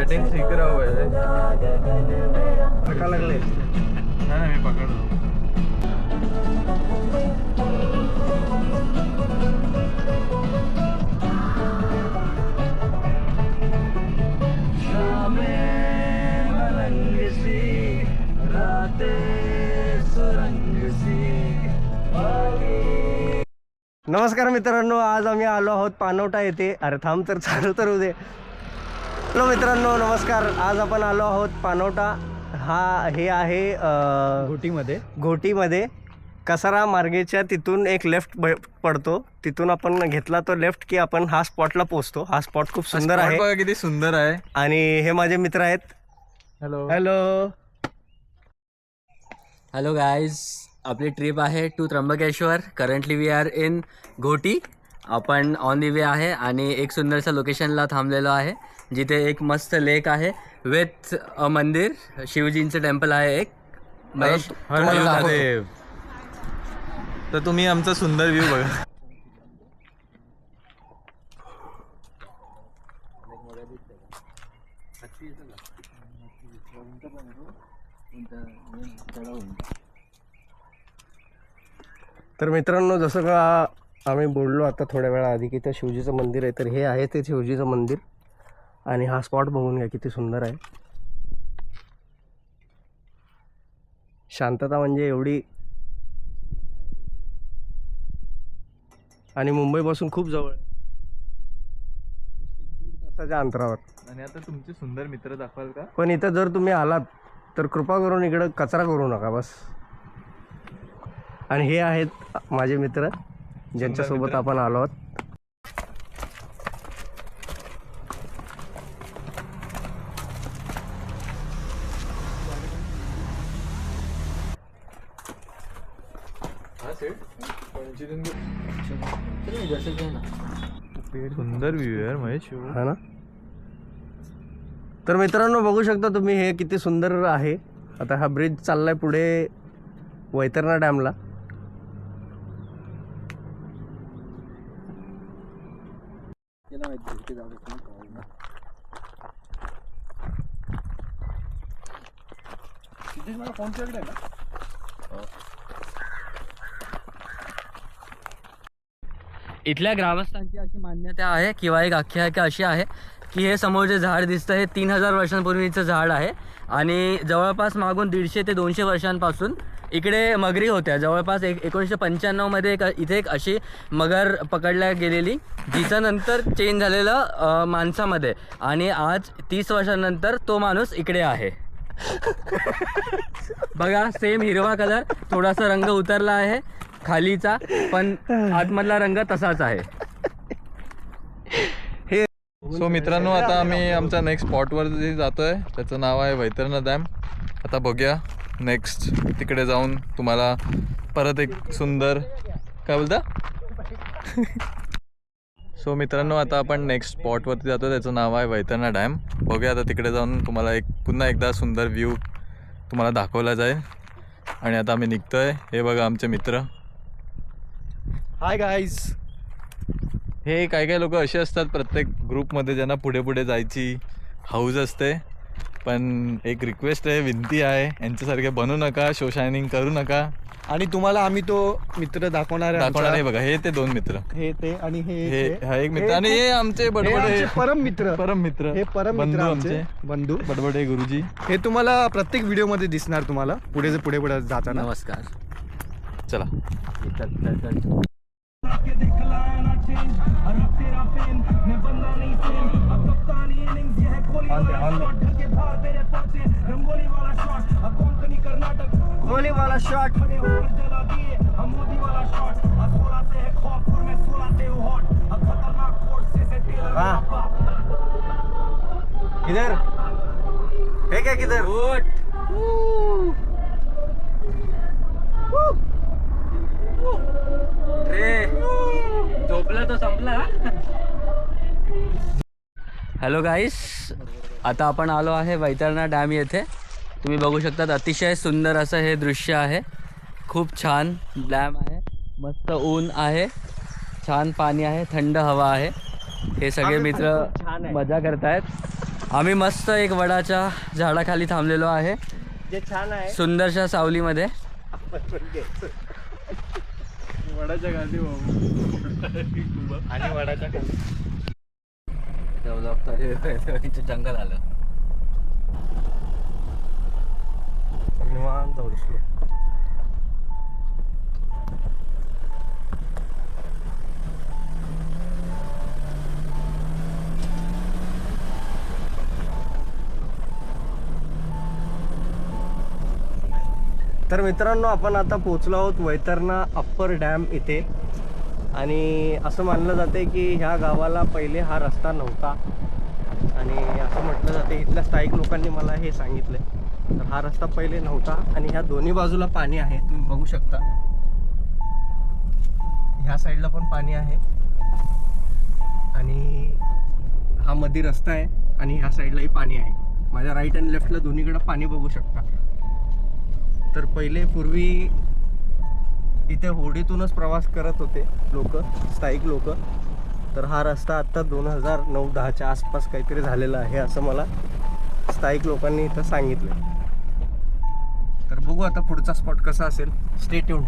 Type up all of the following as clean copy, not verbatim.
Batting सीख रहा हुआ है। पका लगले हाँ मैं पकड़ रहा हूँ। नमस्कार मित्रांनो, आज आम्ही आलो आहोत पानवटा येथे. अरे थांब तर, चालू तर होऊ दे. हॅलो मित्रांनो, नमस्कार. आज आपण आलो आहोत पानवटा. हे आहे घोटीमध्ये कसारा मार्गेच्या तिथून एक लेफ्ट पडतो. तिथून आपण घेतला तो लेफ्ट की आपण हा स्पॉटला पोहोचतो. हा स्पॉट खूप सुंदर आहे. बघा किती सुंदर आहे. आणि हे माझे मित्र आहेत. हॅलो हॅलो हॅलो गाईज, आपली ट्रिप आहे to Trimbakeshwar. Currently we are in Ghoti. आपण ऑन दी वे आहे आणि एक सुंदरशा लोकेशनला थांबलेलो आहे, जिथे एक मस्त लेक आहे विथ अ मंदिर. शिवजींचं टेम्पल आहे एक. महेश तुम्हाला दाखवतो. महादेव. तर तुम्ही आमचा सुंदर व्ह्यू बघा. तर मित्रांनो, जसं का आम्ही बोललो आता थोड्या वेळा आधी की ते शिवजीचं मंदिर आहे, तर हे आहे ते शिवजीचं मंदिर. आणि हा स्पॉट बघून घ्या किती सुंदर आहे. शांतता म्हणजे एवढी. आणि मुंबईपासून खूप जवळ आहे, 1.5 तासाच्या अंतरावर. आणि आता तुमचे सुंदर मित्र दाखवाल का? पण इथं जर तुम्ही आलात तर कृपा करून इकडं कचरा करू नका बस. आणि हे आहेत माझे मित्र ज्यांच्यासोबत आपण आलो आहोत. सुंदर व्ह्यू आहे महेश. हा ना. तर मित्रांनो, बघू शकता तुम्ही हे किती सुंदर आहे. आता हा ब्रिज चाललाय पुढे वैतरणा डॅमला. इथल्या ग्रामस्थांची अशी मान्यता आहे किंवा एक आख्यायिका अशी आहे की हे समोर जे झाड दिसतं हे 3000 वर्षांपूर्वीचं झाड आहे. आणि जवळपास मागून 150 ते 200 वर्षांपासून इकडे मगरी होत्या. जवळपास 1995मध्ये इथे एक अशी मगर पकडल्या गेलेली, जिचं नंतर चेंज झालेलं माणसामध्ये. आणि आज 30 वर्षांनंतर तो माणूस इकडे आहे. बघा, सेम हिरवा कलर, थोडासा रंग उतरला आहे खालीचा, पण आतमधला रंग तसाच आहे. सो मित्रांनो, आता आम्ही आमच्या नेक्स्ट स्पॉटवर जे जातोय त्याचं नाव आहे वैतरणा डॅम. आता बघूया नेक्स्ट तिकडे जाऊन तुम्हाला परत एक सुंदर काय बोलता. सो मित्रांनो, आता आपण नेक्स्ट स्पॉटवरती जातो, त्याचं नाव आहे वैतरणा डॅम. बघूया आता तिकडे जाऊन तुम्हाला पुन्हा एकदा सुंदर व्ह्यू तुम्हाला दाखवला जाईल. आणि आता आम्ही निघतोय. हे बघा आमचे मित्र. Hi guys. हे काही लोक असे असतात प्रत्येक ग्रुपमध्ये ज्यांना पुढे पुढे जायची हौस असते. पण एक रिक्वेस्ट आहे, विनंती आहे, यांच्यासारखे बनू नका, शो शायनिंग करू नका. आणि तुम्हाला आम्ही तो मित्र दाखवणार आहे. बघा, हे ते 2 मित्र, हे ते आणि हे हा एक मित्र. आणि हे आमचे बडबडे परम मित्र हे परम बंधू, आमचे बंधू बडबडे गुरुजी. हे तुम्हाला प्रत्येक व्हिडिओ मध्ये दिसणार. तुम्हाला पुढे पुढे जाताना. नमस्कार. चला. गोली वाला शॉट. इधर हे काय किधर. झोपला तो संपला. हॅलो गाईस, आता आपण आलो आहे वैतरणा डॅम येथे. तुम्ही बघू शकतात, अतिशय सुंदर असं हे दृश्य आहे. खूप छान डॅम आहे, मस्त ऊन आहे, छान पाणी आहे, थंड हवा आहे. हे सगळे मित्र मजा करतायत. आम्ही मस्त एक वडाच्या झाडाखाली थांबलेलो आहे, जे छान आहे सुंदरशा सावलीमध्ये. वडाच्या गांधी आणि वडाच्या जंगल आलं. निवांत बसलो. तर मित्रांनो, आपण आता पोचलो आहोत वैतरणा अप्पर डॅम इथे. आणि असं मानलं जाते की ह्या गावाला पहिले हा रस्ता नव्हता, आणि असं म्हटलं जाते, इथल्या स्थायिक लोकांनी मला हे सांगितलं. तर हा रस्ता पहिले नव्हता आणि ह्या दोन्ही बाजूला पाणी आहे, तुम्ही बघू शकता. ह्या साईडला पण पाणी आहे आणि हा मध्ये रस्ता आहे आणि ह्या साईडलाही पाणी आहे. माझ्या राईट आणि लेफ्टला दोन्हीकडे पाणी बघू शकता. तर पहिले पूर्वी इथे होडीतूनच प्रवास करत होते लोक, स्थायिक लोक. तर हा रस्ता आत्ता 2009-10च्या आसपास काहीतरी झालेला आहे असं मला स्थायिक लोकांनी इथं सांगितलं. तर बघू आता पुढचा स्पॉट कसा असेल. Stay tune.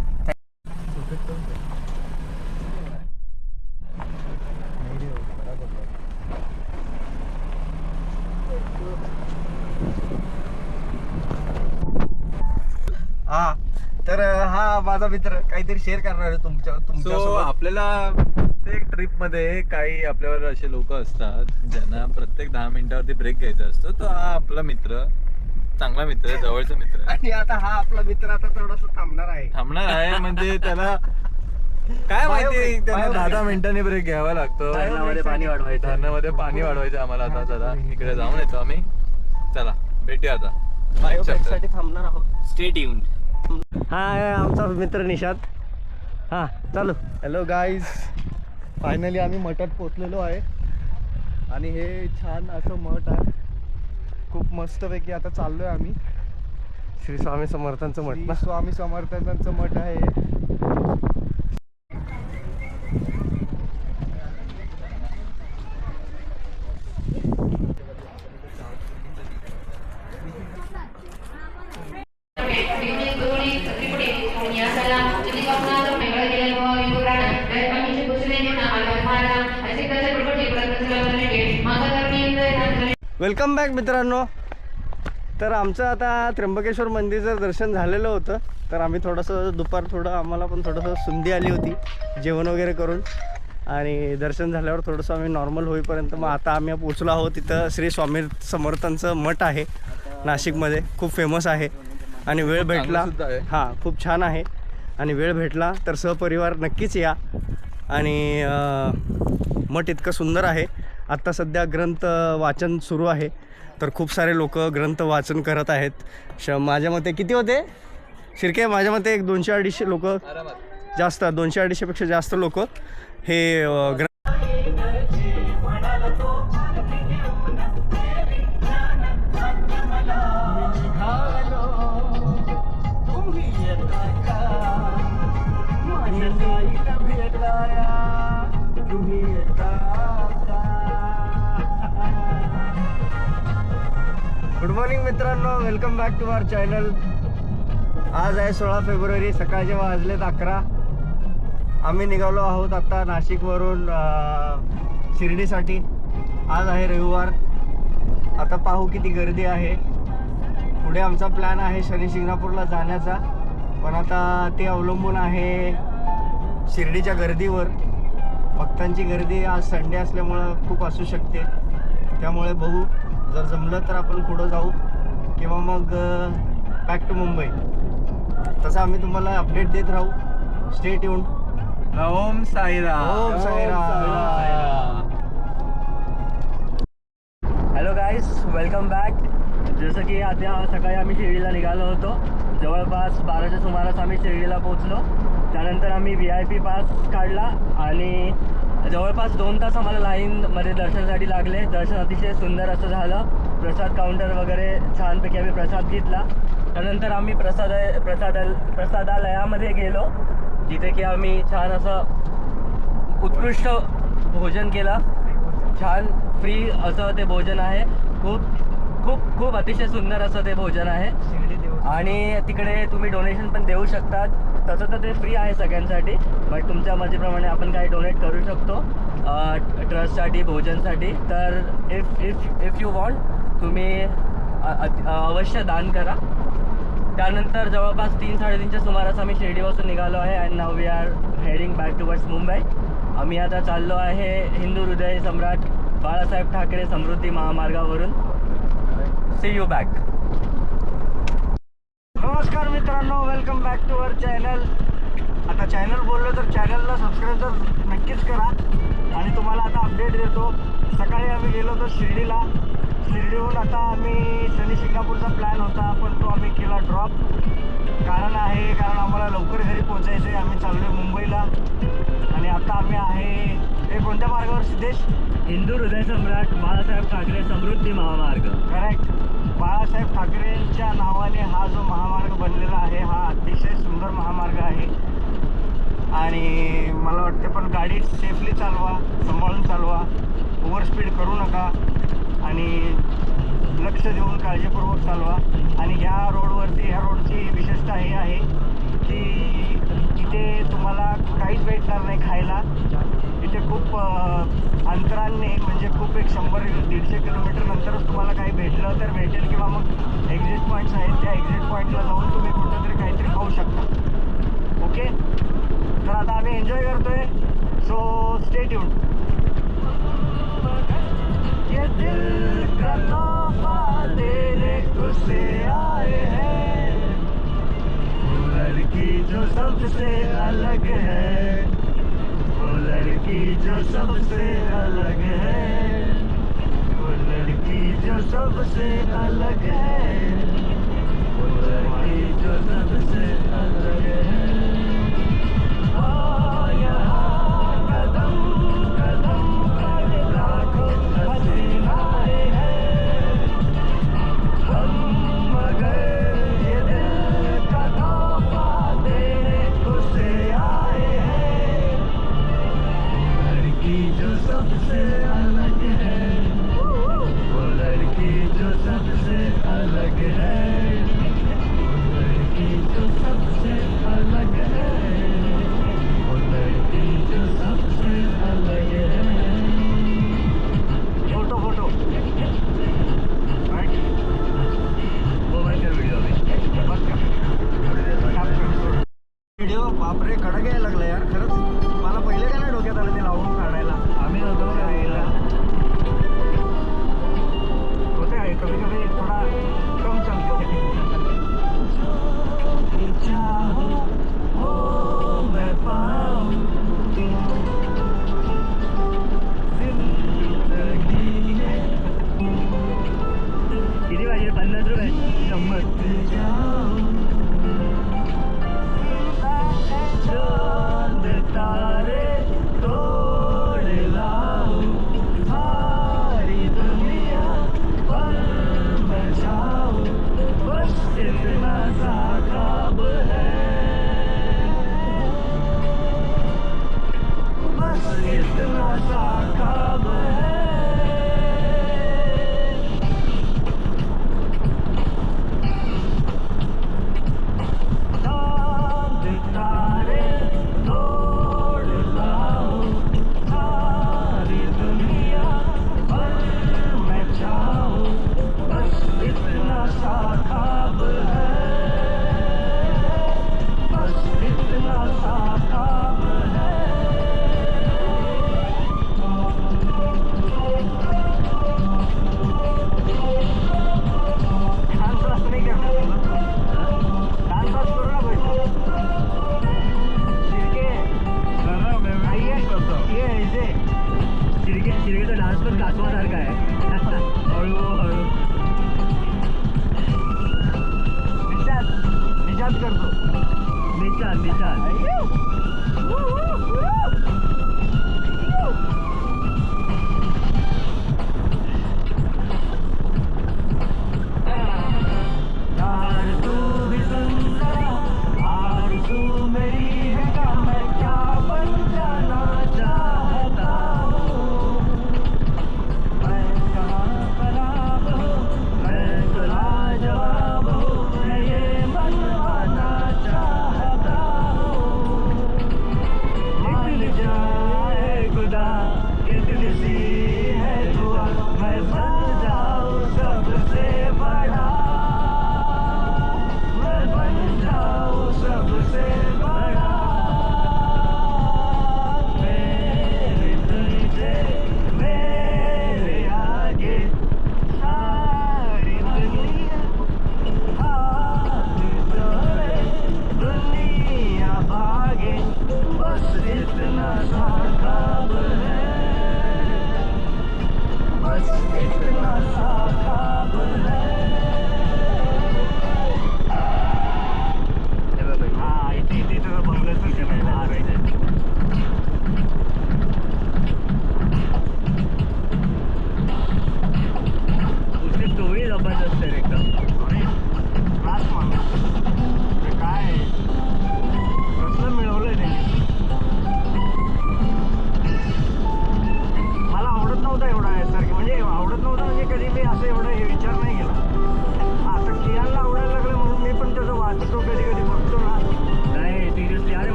हा, तर हा माझा मित्र काहीतरी शेअर करणार आहे तुमच्यासोबत. आपल्याला प्रत्येक ट्रिप मध्ये काही आपल्यावर असे लोक असतात ज्यांना प्रत्येक 10 मिनिटावरती ब्रेक घ्यायचा असतो. तो हा आपला मित्र, चांगला मित्र आहे, जवळचा मित्र आहे. आणि आता हा आपला मित्र आता थोडासा थांबणार आहे म्हणजे त्याला काय माहिती, त्याला 10 मिनिटांनी ब्रेक घ्यावा लागतो. धरणामध्ये पाणी वाढवायचं. धरणामध्ये पाणी वाढवायचं आम्हाला. आता जरा इकडे जाऊन येतो आम्ही. चला भेटूया आता. बायोफेकसाठी थांबणार आहोत. Stay tune. हा आहे आमचा मित्र निशांत. हा चालू. हॅलो गाईज, फायनली आम्ही मठात पोचलेलो आहे आणि हे छान असं मठ आहे. खूप मस्तपैकी आता चाललोय आम्ही. श्री स्वामी समर्थांचं मठ श्री ना. स्वामी समर्थांचं मठ आहे. वेलकम बॅक मित्रांनो. तर आमचं आता त्र्यंबकेश्वर मंदिरचं दर्शन झालेलं होतं. तर आम्ही थोडं आम्हाला पण थोडंसं सुंदी आली होती जेवण वगैरे करून. आणि दर्शन झाल्यावर थोडंसं आम्ही नॉर्मल होईपर्यंत मग आता आम्ही पोचलो आहोत. तिथं श्री स्वामी समर्थांचं मठ आहे नाशिकमध्ये, खूप फेमस आहे. आणि वेळ भेटला, हां खूप छान आहे. आणि वेळ भेटला तर सहपरिवार नक्कीच या. आणि मठ इतकं सुंदर आहे. आत्ता सध्या ग्रंथ वाचन सुरू आहे. तर खूप सारे लोक ग्रंथ वाचन करत आहेत. माझ्या मते किती होते शिर्के? माझ्या मते एक 200-250 लोक, जास्त 200-250पेक्षा जास्त लोक हे गुड मॉर्निंग मित्रांनो, welcome back to our channel. आज आहे 16 फेब्रुवारी, सकाळचे वाजलेत 11. आम्ही निघालो आहोत आता नाशिकवरून शिर्डीसाठी. आज आहे रविवार. आता पाहू किती गर्दी आहे. पुढे आमचा प्लॅन आहे शनी शिंगणापूरला जाण्याचा, पण आता ते अवलंबून आहे शिर्डीच्या गर्दीवर. भक्तांची गर्दी आज संडे असल्यामुळं खूप असू शकते. त्यामुळे बघू, जर जमलं तर आपण पुढं जाऊ किंवा मग बॅक टू मुंबई. तसं आम्ही तुम्हाला अपडेट देत राहू. Stay tune. Om Sairam. Om Sairam. Hello guys, welcome back. जसं की आता सकाळी आम्ही शिर्डीला निघालो होतो. जवळपास 12च्या सुमारास आम्ही शिर्डीला पोचलो. त्यानंतर आम्ही VIP पास काढला आणि जवळपास 2 तास आम्हाला लाईनमध्ये दर्शनासाठी लागले. दर्शन अतिशय सुंदर असं झालं. प्रसाद काउंटर वगैरे छानपैकी आम्ही प्रसाद घेतला. त्यानंतर आम्ही प्रसादालयामध्ये गेलो, जिथे की आम्ही छान असं उत्कृष्ट भोजन केलं. छान फ्री असं ते भोजन आहे. खूप खूप खूप अतिशय सुंदर असं ते भोजन आहे. शिर्डी देवस्थान. आणि तिकडे तुम्ही डोनेशन पण देऊ शकता. तसं तर ते फ्री आहे सगळ्यांसाठी, बट तुमच्या मर्जीप्रमाणे आपण काही डोनेट करू शकतो ट्रस्टसाठी, भोजनसाठी. तर इफ यू वॉन्ट तुम्ही अवश्य दान करा. त्यानंतर जवळपास 3-3:30च्या सुमारास आम्ही शिर्डीपासून निघालो आहे. And now we are heading back towards Mumbai. आम्ही आता चाललो आहे हिंदू हृदय सम्राट बाळासाहेब ठाकरे समृद्धी महामार्गावरून. See you back. नमस्कार मित्रांनो, welcome back to our channel. आता चॅनल बोललो तर चॅनलला सबस्क्राईब तर नक्कीच करा. आणि तुम्हाला आता अपडेट देतो. सकाळी आम्ही गेलो होतो शिर्डीला. शिर्डीहून आता आम्ही शनी शिंगणापूरचा प्लॅन होता, पण तो आम्ही केला ड्रॉप. कारण आम्हाला लवकर घरी पोचायचं आहे. आम्ही चाललो आहे मुंबईला. आणि आता आम्ही आहे हे कोणत्या मार्गावर सिद्धेश? हिंदू हृदय सम्राट बाळासाहेब ठाकरे समृद्धी महामार्ग. करेक्ट. बाळासाहेब ठाकरेंच्या नावाने हा जो महामार्ग बनलेला आहे हा अतिशय सुंदर महामार्ग आहे. आणि मला वाटते पण गाडी सेफली चालवा, सांभाळून चालवा, ओव्हर स्पीड करू नका आणि लक्ष देऊन काळजीपूर्वक चालवा. आणि ह्या रोडची विशेषता हे आहे की इथे तुम्हाला काहीच भेटणार नाही खायला. इथे खूप अंतराने म्हणजे खूप एक 100-150 किलोमीटर नंतरच तुम्हाला काही भेटलं तर भेटेल, किंवा मग एक्झिट पॉईंट्स आहेत त्या एक्झिट पॉईंटला जाऊन तुम्ही कुठंतरी काहीतरी खाऊ शकता. ओके, तर आता आम्ही एन्जॉय करतोय. So stay tuned. ये दिल का तोहफा तेरे को से आए हैं, वो लड़की जो सबसे अलग है, वो लड़की जो सबसे अलग है, वो लड़की जो सबसे अलग है, वो लड़की जो सबसे अलग है. यहाँ कदम कदम पर लाखों हसीनाएं हैं, हम मगर ये दिल का तोहफा देने को से आए हैं. लड़की जो सबसे अलग है, वो लड़की जो सबसे अलग है, वो लड़की जो सबसे अलग है, वो लड़की जो सबसे अलग है. फोटो फोटो व्हिडिओ बापरे कडक यायला लागला यार. खरंच मला पहिले काय नाही डोक्यात आलं ते लावून काढायला. आम्ही होतो यायला होते आहे कभी कभी थोडा कम चलते. किती पाहिजे? 50 रुपये. 100. तारे तोड़ लाओ, सारी दुनिया पर बचाओ, बस इतना सा ख्वाब है, बस इतना सा ख्वाब है.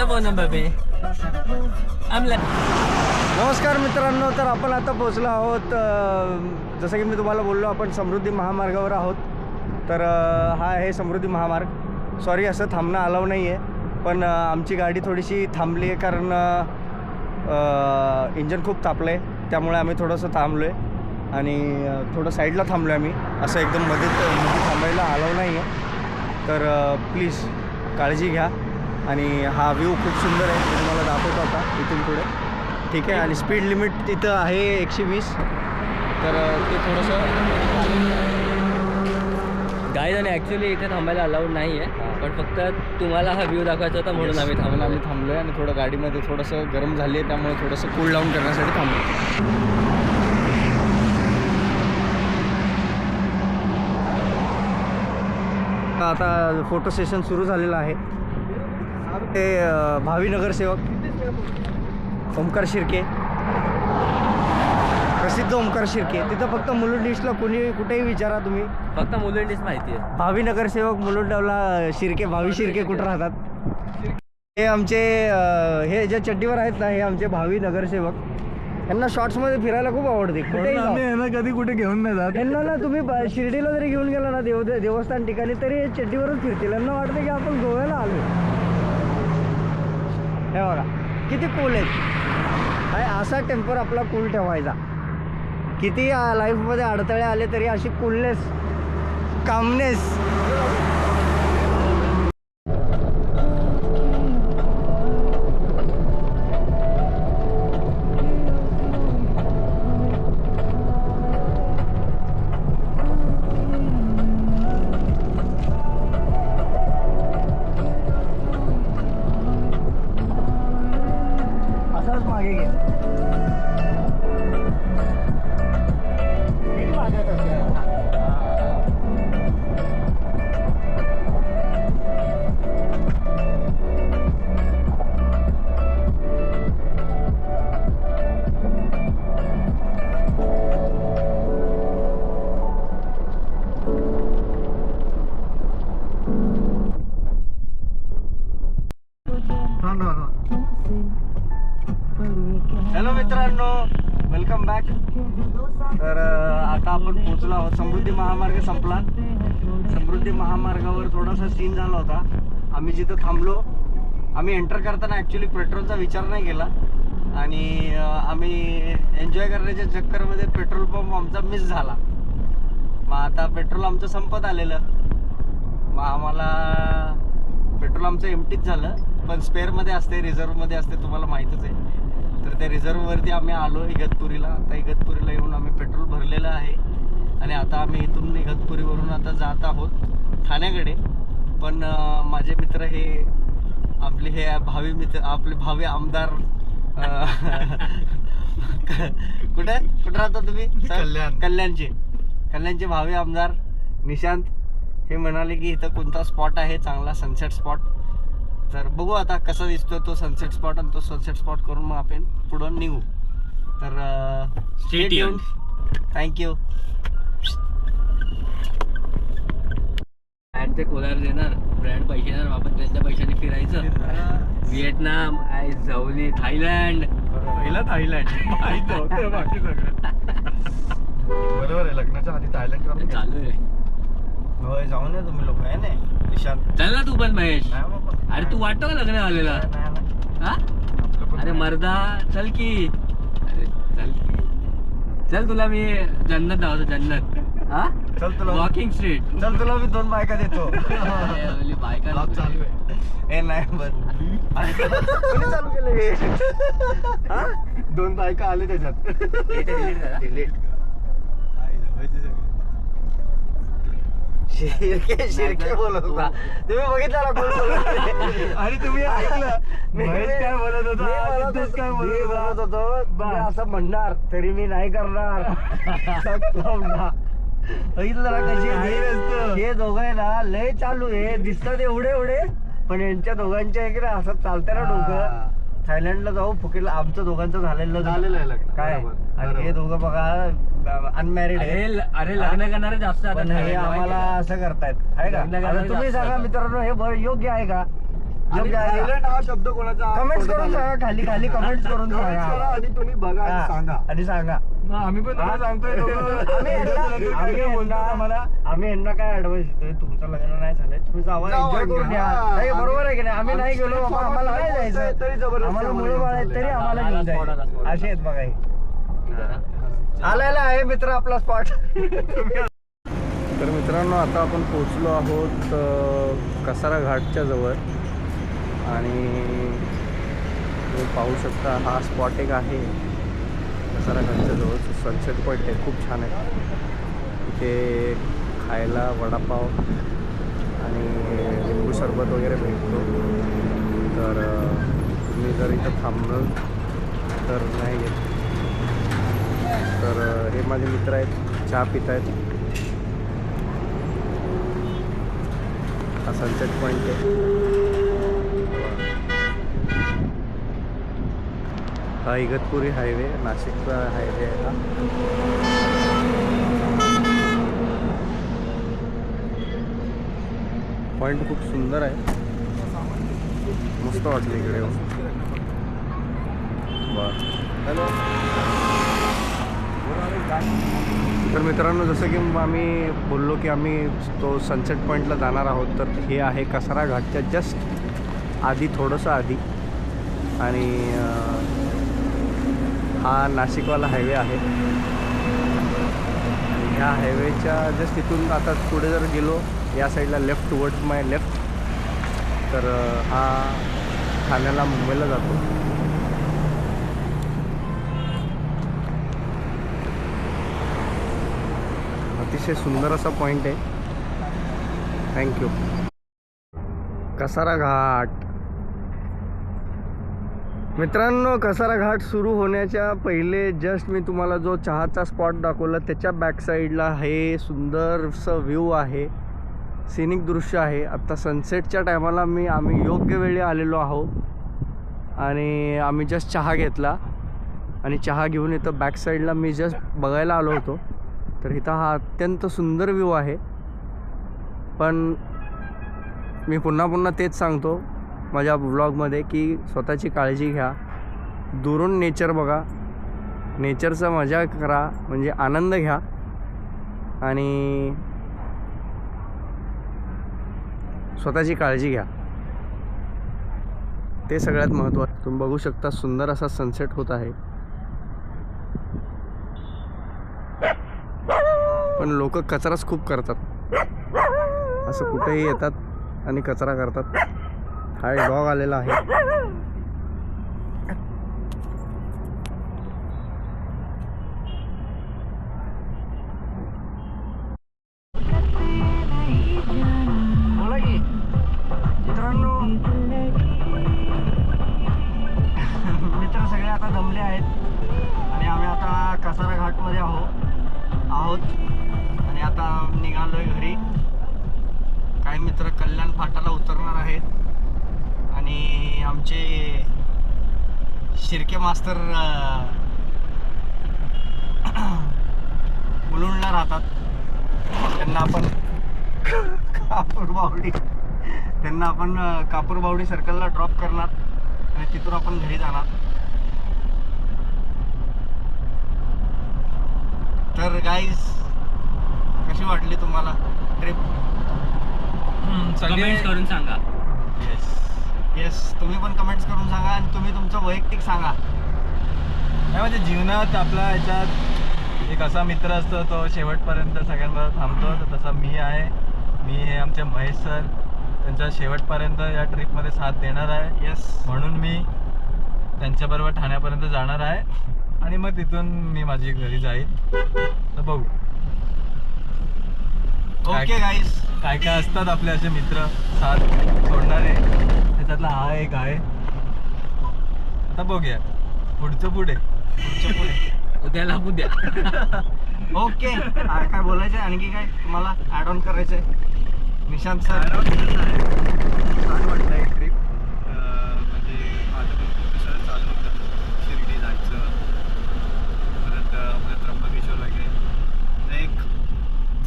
phone number पे नमस्कार मित्रांनो, तर आपण आता पोचलो आहोत जसं की मी तुम्हाला बोललो, आपण समृद्धी महामार्गावर आहोत. तर हा आहे समृद्धी महामार्ग. सॉरी, असं थांबणं अलाव नाही आहे, पण आमची गाडी थोडीशी थांबली आहे कारण इंजन खूप तापलं आहे, त्यामुळे आम्ही थोडंसं थांबलो आहे आणि थोडं साईडला थांबलो आहे आम्ही. असं एकदम मध्ये थांबायला अलाव नाही आहे, तर प्लीज काळजी घ्या. आणि हा व्ह्यू खूप सुंदर आहे, मी तुम्हाला दाखवतो आता इथून पुढे. ठीक आहे. आणि स्पीड लिमिट तिथं आहे 120, तर ते थोडंसं गाईज आणि ॲक्च्युली इथे थांबायला अलाउड नाही आहे, पण फक्त तुम्हाला हा व्ह्यू दाखवायचा होता म्हणून आम्ही थांबलो आहे. आणि थोडं गाडीमध्ये थोडंसं गरम झाली आहे, त्यामुळे थोडंसं कूल डाऊन करण्यासाठी थांबलो. आता फोटो सेशन सुरू झालेलं आहे. ते भावी नगरसेवक ओमकार शिर्के, प्रसिद्ध ओमकार शिर्के. तिथं फक्त मुलुंड ईस्टला कुठेही विचारा तुम्ही, फक्त मुलुंडीच माहिती आहे. भावी नगरसेवक मुलुंडला शिर्के, भावी शिर्के कुठं राहतात. हे आमचे हे ज्या चड्डीवर आहेत ना, हे आमचे भावी नगरसेवक. यांना शॉर्ट्समध्ये फिरायला खूप आवडते. कुठेही कधी कुठे घेऊन नाही जात. यांना ना तुम्ही शिर्डीला जरी घेऊन गेला ना देवस्थान ठिकाणी, तरी हे चड्डीवरच फिरतील. यांना वाटतं की आपण गोव्याला आलो. हे बघा किती कूल आहेत. असा टेम्पर आपला कूल ठेवायचा. किती लाईफमध्ये अडथळे आले तरी अशी कूलनेस, कामनेस. असाच मागे घे. हॅलो मित्रांनो, वेलकम बॅक. तर आता आपण पोचलो आहोत. समृद्धी महामार्ग संपला. समृद्धी महामार्गावर थोडासा सीन झाला होता. आम्ही जिथं थांबलो, आम्ही एंटर करताना ॲक्च्युली पेट्रोलचा विचार नाही केला आणि आम्ही एन्जॉय करण्याच्या चक्करमध्ये पेट्रोल पंप आमचा मिस झाला. मग आता पेट्रोल आमचं संपत आलेलं. मग आम्हाला पेट्रोल आमचं एमटीच झालं, पण स्पेअरमध्ये असते, रिझर्वमध्ये असते, तुम्हाला माहीतच आहे. तर त्या रिझर्ववरती आम्ही आलो इगतपुरीला. आता इगतपुरीला येऊन आम्ही पेट्रोल भरलेलं आहे आणि आता आम्ही इथून इगतपुरीवरून आता जात आहोत ठाण्याकडे. पण माझे मित्र हे आपले हे भावी मित्र, आपले भावी आमदार कुठे राहता तुम्ही? कल्याणचे भावी आमदार निशांत हे म्हणाले की इथं कोणता स्पॉट आहे चांगला सनसेट स्पॉट. तर बघू आता कसा दिसतोय तो सनसेट स्पॉट, आणि तो सनसेट स्पॉट करून मग आपण पुढं निघू. तर स्टे ट्यून्ड. थँक्यू. ब्रँडचे कोलार देणार, ब्रँड पैसे देणार, आपण त्यांच्या पैशाने फिरायचं. व्हिएतनाम, झवली, थायलंड. पहिला थायलंड माहित होतं, बाकी सगळं बरोबर आहे. लग्नाच्या आधी थायलंड चालू आहे. होय, जाऊन या तुम्ही लोक. आहे ना निशांत? चल ना तू पण महेश. नाही बाबा. अरे तू वाटतो का लग्न झालेला? हा? अरे मर्दा चल की. अरे चल की. चल तुला मी जन्नत दाखवतो, जन्नत. हा? चल तुला वॉकिंग स्ट्रीट. चल तुला मी 2 बायका देतो. बायका चालू आहे. हे नाही बस. कोणी चालू केलं हे? हा? 2 बायका आले त्याच्यात. शिर्के बोलत होता. तुम्ही बघितलं ना कोण बोलत? आणि तुम्ही ऐकलं महेश काय बोलत होता, मी काय बोलत होतो मी असं म्हणणार तरी मी नाही करणार. बघितलं ना कशी हे दोघं आहे ना, लय चालू आहे. दिसतात एवढे पण यांच्या दोघांच्या इकडे असं चालतं ना डोकं. थायलंडला जाऊ, फुकेला आमचं दोघांचं झालेलं आहे लग्न. काय. आणि हे दोघं बघा अनमॅरिड आहे. अरे लग्न करणारे जास्त आता पण हे आम्हाला असं करतायत आहे का? लग्न आता करणारे तुम्ही जास्त सांगा करतात. मित्रांनो, हे योग्य आहे का? आणि थायलंड हा शब्द कोणाचा कमेंट्स तोंडात करून आला? सांगा खाली खाली कमेंट्स करून Comments सांगा करा आणि तुम्ही बघा आणि हा, सांगा. आणि सांगा आम्ही पण तुम्हाला सांगतोय आम्ही यांना काय ऍडवाइस देतोय, तुमचं लग्न नाही झालंय तुम्ही जावा जावा एन्जॉय करून enjoy. या. हा. नाही, बरोबर आहे की नाही? आम्ही नाही गेलो Street बाबा, food आम्हाला नाही नाही बोलतोय, तरी जायचं, जबरदस्ती आम्हाला आम्हाला मुलं बाळ आहेत घेऊन तरी चाललंय. आम्हाला घेऊन जायचं. असे आहेत बघा हे. आलेला आहे मित्र आपला स्पॉट. तर मित्रांनो आता आपण पोहोचलो आहोत कसारा घाटच्या जवळ आणि तुम्ही पाहू शकता हा स्पॉट एक आहे कसारा घाटच्या जवळ सनसेट पॉईंट आहे, खूप छान आहे. इथे खायला वडापाव आणि लिंबू सरबत वगैरे भेटतो. तर तुम्ही जर इथं थांबलं तर नाही घेत. तर हे माझे मित्र आहेत, चहा पित आहेत. हा सनसेट पॉईंट आहे. हा इगतपुरी हायवे, नाशिकचा हायवे आहे हा. पॉईंट खूप सुंदर आहे, मस्त वाटलं इकडे येऊन. हॅलो. तर मित्रांनो जसं की आम्ही बोललो की आम्ही तो सनसेट पॉईंटला जाणार आहोत. तर हे आहे कसारा घाटच्या जस्ट आधी, थोडंसं आधी. आणि हा नाशिकवाला हायवे आहे. आणि ह्या हायवेच्या जस्ट इथून आता पुढे जर गेलो या साईडला लेफ्ट टुवर्ड्स माय लेफ्ट तर हा ठाण्याला, मुंबईला जातो. अतिशय सुंदर असा पॉईंट आहे. थँक्यू. कसारा घाट मित्रांनो, कसारा घाट सुरू होण्याच्या पहिले जस्ट मी तुम्हाला जो चहाचा स्पॉट दाखवला त्याच्या बॅक साईडला हे सुंदरसं व्ह्यू आहे, सिनिक दृश्य आहे. आत्ता सनसेटच्या टायमाला आम्ही योग्य वेळी आलेलो आहोत आणि आम्ही जस्ट चहा घेतला आणि चहा घेऊन इथं बॅक साईडला मी जस्ट बघायला आलो होतो. तर इथं हा अत्यंत सुंदर व्ह्यू आहे. पण मी पुन्हा तेच सांगतो माझ्या व्लॉगमध्ये की स्वतःची काळजी घ्या, दुरून नेचर बघा, नेचरचा मजा करा, म्हणजे आनंद घ्या आणि स्वतःची काळजी घ्या, ते सगळ्यात महत्त्वाचं. तुम्ही बघू शकता सुंदर असा सनसेट होत आहे. पण लोक कचराच खूप करतात, असं कुठेही येतात आणि कचरा करतात. हा एक डॉग आलेला आहे. बोला की मित्रांनो, मित्र सगळे आता जमले आहेत आणि आम्ही आता कसारा घाटमध्ये आहोत आणि आता निघालोय घरी. काही मित्र कल्याण फाटाला उतरणार आहेत आणि आमचे शिर्के मास्तर मुलुंडला राहतात. त्यांना आपण कापूरबावडी सर्कलला ड्रॉप करणार आणि तिथून आपण घरी जाणार. तर गाईज कशी वाटली तुम्हाला ट्रिप? कमेंट्स करून सांगा. येस, तुम्ही पण कमेंट्स करून सांगा आणि तुम्ही तुमचं वैयक्तिक सांगा. नाही म्हणजे जीवनात आपला ह्याच्यात एक असा मित्र असतो तो शेवटपर्यंत सगळ्यांबरोबर थांबतो. तर तसा मी आहे. मी हे आमचे महेश सर त्यांच्या शेवटपर्यंत या ट्रिपमध्ये साथ देणार आहे. येस, म्हणून मी त्यांच्याबरोबर ठाण्यापर्यंत जाणार आहे आणि मग तिथून मी माझी घरी जाईल. तर बघू ओके गाईज. काय काय असतात आपले असे मित्र साथ सोडणारे, त्याच्यातला हा एक आहे. आता बघूया पुढचं पुढे. उद्याला उद्या. ओके, काय बोलायचं आणखी काय तुम्हाला ॲड ऑन करायचंय? निशांत सर, छान वाटलं एक ट्रिप. म्हणजे माझं पण चालू होतं शिर्डी जायचं, परत आपलं त्र्यंबकेश्वर वगैरे एक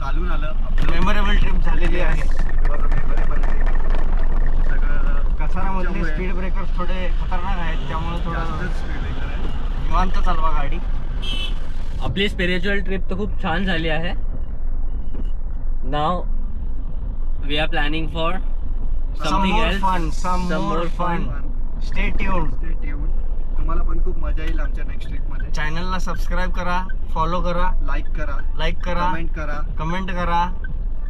चालून आलं. आपलं मेमोरेबल ट्रिप झालेली आहे. मेमोरेबल ट्रिप सगळं कसारामध्ये स्पीड ब्रेकर्स थोडे खतरनाक आहेत, त्यामुळे थोडं जास्तच स्पीड ब्रेकर आहे. निवांत चालवा गाडी. आपली स्पिरिच्युअल ट्रिप तर खूप छान झाली आहे. Now we are planning for something else, some more fun. Stay tuned. Stay tuned. तुम्हाला पण खूप मजा येईल आमच्या नेक्स्ट ट्रिप मध्ये. चॅनलला सबस्क्राईब करा, फॉलो करा, लाईक करा, कमेंट करा. कमेंट करा.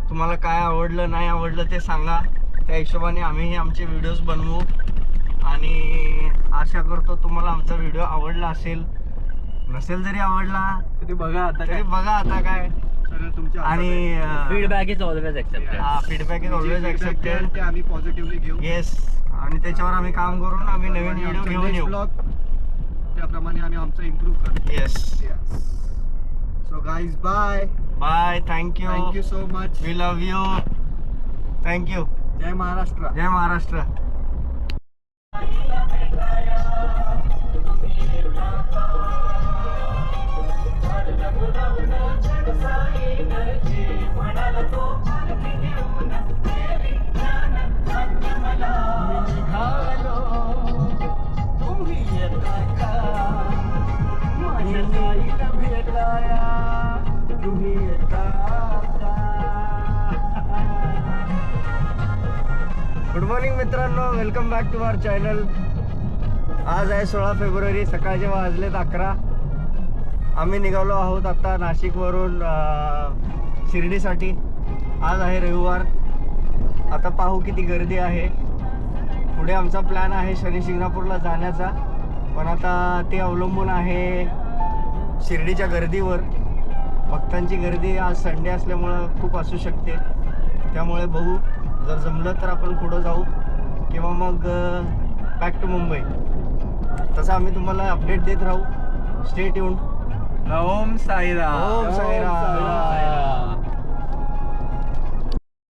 तुम्हाला काय आवडलं नाही आवडलं ते सांगा. त्या हिशोबाने आम्ही आमचे व्हिडिओज बनवू आणि आशा करतो तुम्हाला आमचा व्हिडिओ आवडला असेल. नसेल जरी आवडला तरी बघा तरी बघा आता काय. सगळं तुमच्या आणि feedback is always accepted. Feedback is always accepted. ते आम्ही पॉझिटिव्हली घेऊ. येस, आणि त्याच्यावर आम्ही काम करून आम्ही नवीन व्हिडिओ घेऊन येऊ. ब्लॉग त्याप्रमाणे आम्ही आमचं इम्प्रूव्ह करू. Yes. So guys bye. Bye. Thank you so much. We love you. Thank you. जय महाराष्ट्र. जय महाराष्ट्र. गुड मॉर्निंग मित्रांनो, welcome back to our channel. आज आहे 16 फेब्रुवारी. सकाळचे वाजलेत 11. आम्ही निघालो आहोत आता नाशिकवरून शिर्डीसाठी. आज आहे रविवार. आता पाहू किती गर्दी आहे. पुढे आमचा प्लॅन आहे शनी शिंगणापूरला जाण्याचा, पण आता ते अवलंबून आहे शिर्डीच्या गर्दीवर. भक्तांची गर्दी आज संडे असल्यामुळं खूप असू शकते, त्यामुळे बघू. जर जमलं तर आपण पुढं जाऊ किंवा मग बॅक टू मुंबई. तसं आम्ही तुम्हाला अपडेट देत राहू. Stay tuned. ओम साईराम. ओम साईराम.